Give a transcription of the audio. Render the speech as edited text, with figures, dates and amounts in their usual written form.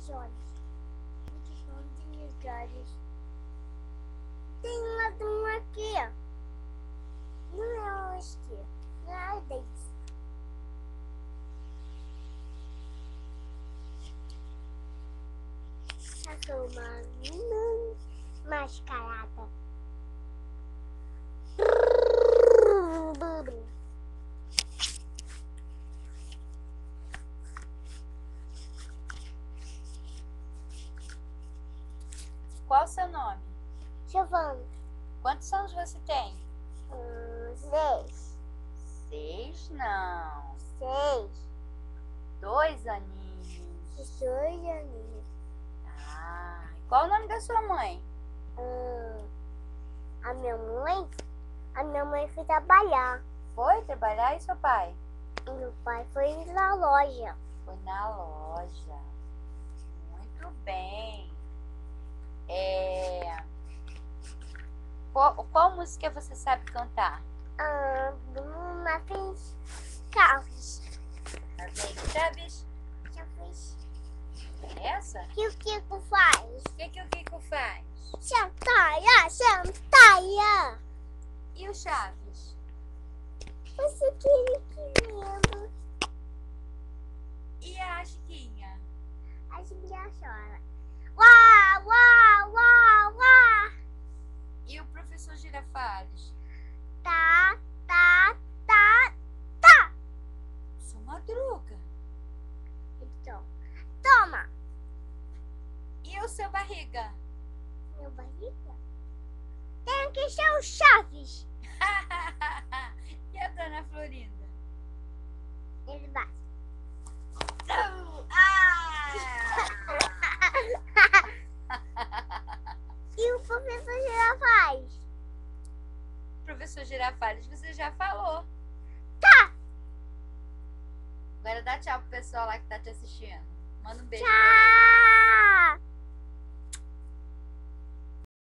muitos olhos. Muitos olhos. Tem uma aqui, ó. Não é o esquerdo. Não é o desse. Tá com uma mascarada. Qual o seu nome? Giovana. Quantos anos você tem? 6. 6, não. 6. 2 aninhos. 2 aninhos. Ah, qual o nome da sua mãe? A minha mãe foi trabalhar. Foi trabalhar e seu pai? E meu pai foi na loja. Foi na loja. Muito bem. Qual música você sabe cantar? Uma vez Chaves. Uma vez Chaves? Chaves. Essa? O que o Kiko faz? O que o Kiko faz? Chantaia, chantaia. E o Chaves? Você querido. E a Chiquinha? A Chiquinha chora. Uá, uá, uá, uá. E o professor Girafales? Tá. Sua Madruga. Então, toma. E o seu Barriga? Meu barriga? Tem que ser o Chaves. E a Dona Florinda? Ele vai. E o professor Girafales? Professor Girafales, você já falou. Tá. Agora dá tchau pro pessoal lá que tá te assistindo. Manda um beijo. Tchau.